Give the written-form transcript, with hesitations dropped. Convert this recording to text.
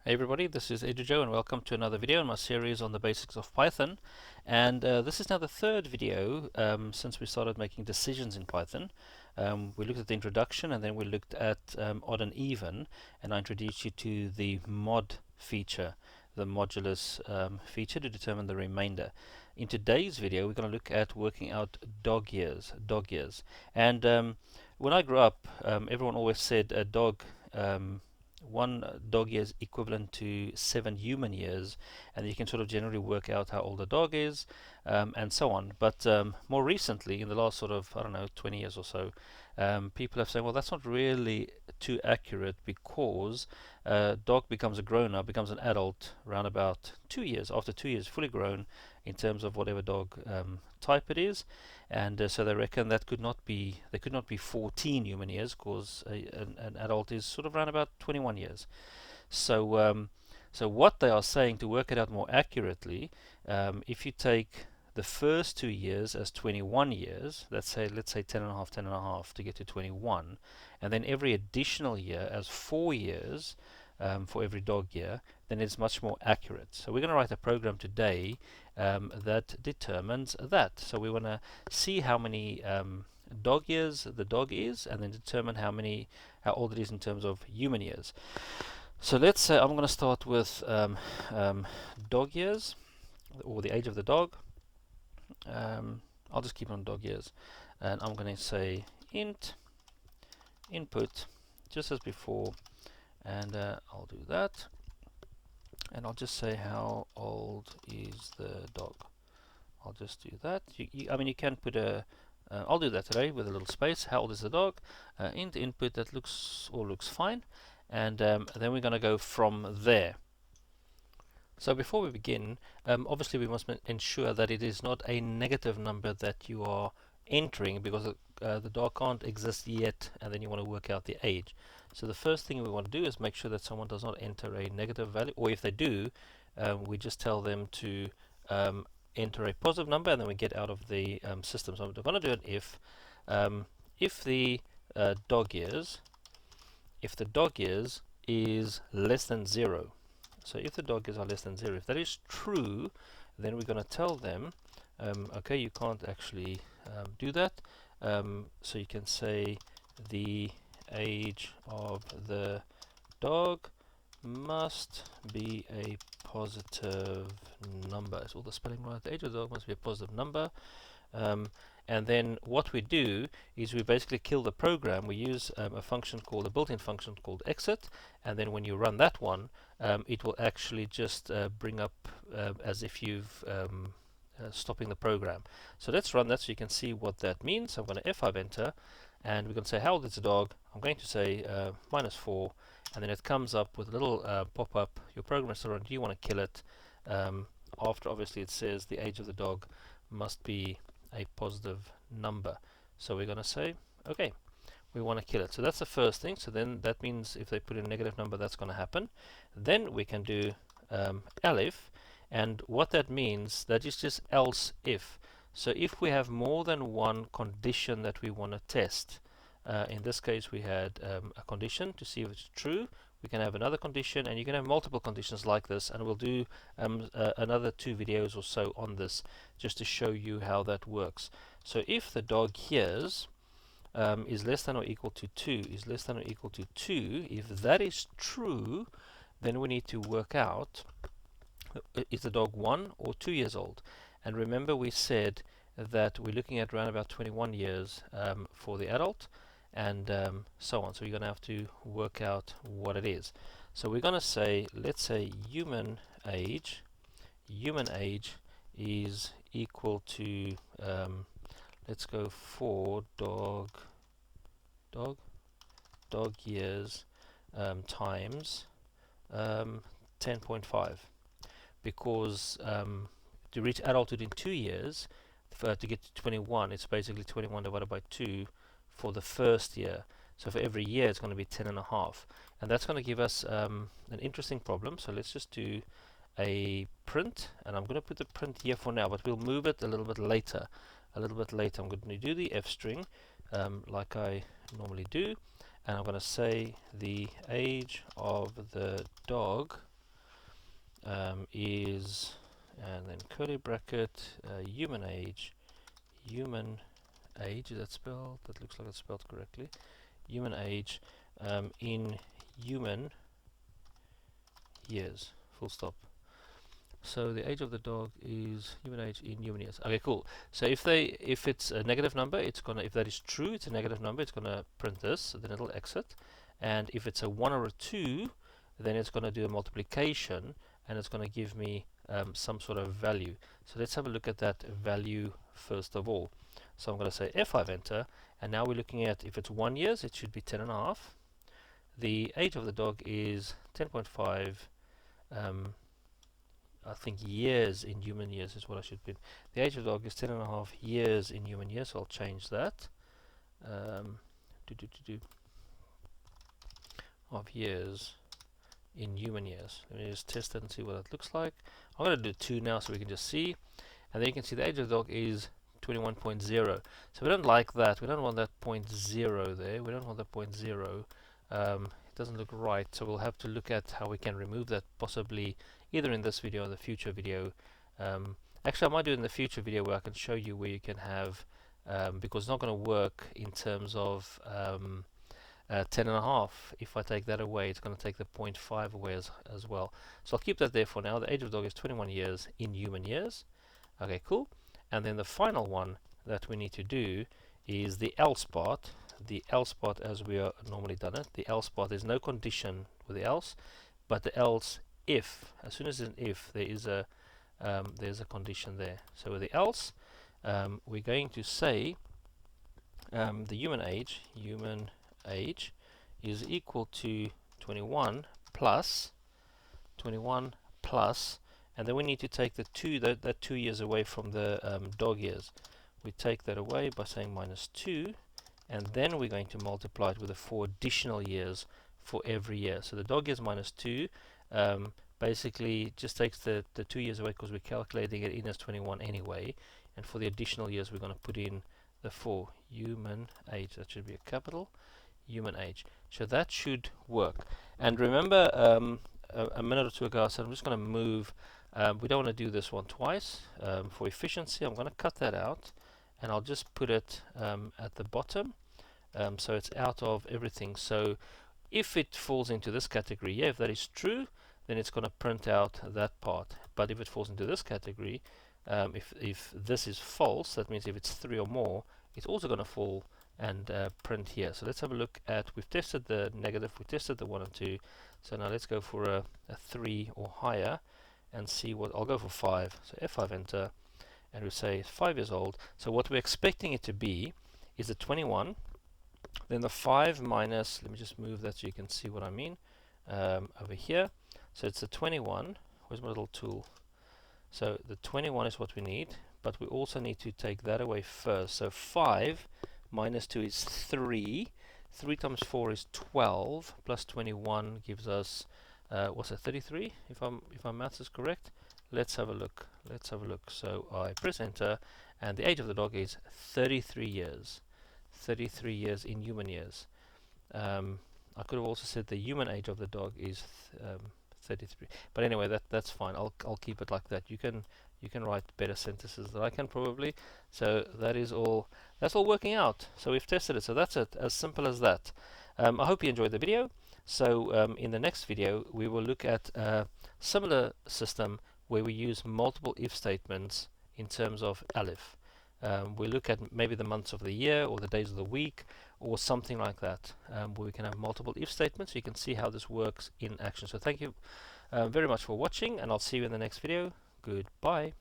Hey everybody, this is Edujo and welcome to another video in my series on the basics of Python. And this is now the third video since we started making decisions in Python. We looked at the introduction and then we looked at odd and even, and I introduced you to the mod feature, the modulus feature to determine the remainder. In today's video we're going to look at working out dog years. And when I grew up, everyone always said a dog one dog year is equivalent to 7 human years, and you can sort of generally work out how old a dog is, and so on. But more recently, in the last sort of, I don't know, 20 years or so, people have said, well, that's not really too accurate, because a dog becomes a grown-up, becomes an adult around about 2 years, after 2 years fully grown in terms of whatever dog type it is. And so they reckon that could not be 14 human years, because an adult is sort of around about 21 years. So what they are saying, to work it out more accurately, if you take the first 2 years as 21 years, let's say 10 and a half, 10 and a half to get to 21, and then every additional year as 4 years for every dog year, then it's much more accurate. So we're going to write a program today that determines that. So we want to see how many dog years the dog is, and then determine how old it is in terms of human years. So let's say I'm going to start with dog years, or the age of the dog. I'll just keep on dog years, and I'm going to say int input just as before, and I'll do that, and I'll just say how old is the dog. I'll just do that. I mean, you can put a I'll do that today with a little space. How old is the dog? Int input, that looks fine, and then we're going to go from there. So before we begin, obviously we must ensure that it is not a negative number that you are entering, because the dog can't exist yet, and then you want to work out the age. So the first thing we want to do is make sure that someone does not enter a negative value, or if they do, we just tell them to enter a positive number, and then we get out of the system. So I'm going to do an if the dog years is less than 0. So if the dog years are less than 0, if that is true, then we're going to tell them, okay, you can't actually do that. So you can say the age of the dog must be a positive number. Is all the spelling right? The age of the dog must be a positive number. And then what we do is we basically kill the program. We use a built-in function called exit, and then when you run that one, it will actually just bring up as if you've stopping the program. So let's run that so you can see what that means. So I'm going to F5 enter, and we're going to say how old is the dog. I'm going to say -4, and then it comes up with a little pop-up. Your program is still run. Do you want to kill it? After obviously it says the age of the dog must be a positive number. So we're going to say, okay, we want to kill it. So that's the first thing. So then that means if they put in a negative number, that's going to happen. Then we can do elif, and what that means, that is just else if. So if we have more than one condition that we want to test, in this case we had a condition to see if it's true. We can have another condition, and you can have multiple conditions like this, and we'll do another 2 videos or so on this, just to show you how that works. So if the dog hears is less than or equal to 2, if that is true, then we need to work out, is the dog 1 or 2 years old? And remember, we said that we're looking at around about 21 years for the adult, and so on. So you're going to have to work out what it is. So we're going to say, let's say human age is equal to, let's go for dog years times 10.5, because to reach adulthood in 2 years, to get to 21, it's basically 21 divided by 2 for the first year. So for every year it's going to be 10 and a half, and that's going to give us an interesting problem. So let's just do a print, and I'm going to put the print here for now, but we'll move it a little bit later. I'm going to do the f string like I normally do, and I'm going to say the age of the dog is, and then curly bracket, human age, is that spelled? That looks like it's spelled correctly. Human age in human years, full stop. So the age of the dog is human age in human years. Okay, cool. So if it's a negative number, it's gonna, if that is true, it's a negative number, it's gonna print this, then it'll exit. And if it's a 1 or a 2, then it's gonna do a multiplication, and it's gonna give me some sort of value. So let's have a look at that value first of all. So I'm gonna say F5 enter, and now we're looking at, if it's 1 years, it should be 10.5. The age of the dog is 10.5. I think years in human years is what I should put. The age of the dog is 10.5 years in human years, so I'll change that. Of years in human years. Let me just test that and see what that looks like. I'm going to do 2 now so we can just see. And then you can see the age of the dog is 21.0. So we don't like that. We don't want that 0.0 there. We don't want that 0.0. It doesn't look right, so we'll have to look at how we can remove that, possibly either in this video or the future video. Actually, I might do it in the future video where I can show you where you can have, because it's not going to work in terms of 10.5. If I take that away, it's going to take the 0.5 away as well. So I'll keep that there for now. The age of the dog is 21 years in human years. Okay, cool. And then the final one that we need to do is the else part. The else part, as we are normally done it. The else part, there's no condition with the else, but the else if, as soon as an if, there's a condition there. So with the else, we're going to say the human age is equal to 21 plus, and then we need to take the 2, that 2 years away from the dog years. We take that away by saying minus 2, and then we're going to multiply it with the 4 additional years for every year. So the dog years minus 2 basically just takes the 2 years away, because we're calculating it in as 21 anyway, and for the additional years we're going to put in the 4. Human age, that should be a capital, human age. So that should work. And remember, a minute or two ago I said I'm just going to move, we don't want to do this one twice. For efficiency, I'm going to cut that out, and I'll just put it at the bottom, so it's out of everything. So if it falls into this category, yeah, if that is true, then it's going to print out that part. But if it falls into this category, if this is false, that means if it's 3 or more, it's also going to fall and print here. So let's have a look at, we've tested the negative, we tested the 1 and 2, so now let's go for a 3 or higher and see what, I'll go for 5. So F5 enter, and we say 5 years old. So what we're expecting it to be is the 21, then the 5 minus, let me just move that so you can see what I mean, over here. So it's the 21, where's my little tool? So the 21 is what we need, but we also need to take that away first. So 5 minus 2 is 3. 3 times 4 is 12, plus 21 gives us, what's that, 33? If my maths is correct. Let's have a look. Let's have a look. So I press enter, and the age of the dog is 33 years. 33 years in human years. I could have also said the human age of the dog is 33. But anyway, that's fine. I'll keep it like that. You can write better sentences than I can probably. So that is all. That's all working out. So we've tested it. So that's it. As simple as that. I hope you enjoyed the video. So in the next video, we will look at a similar system where we use multiple if statements in terms of Aleph. We'll look at maybe the months of the year or the days of the week or something like that, where we can have multiple if statements, so you can see how this works in action. So thank you very much for watching, and I'll see you in the next video. Goodbye.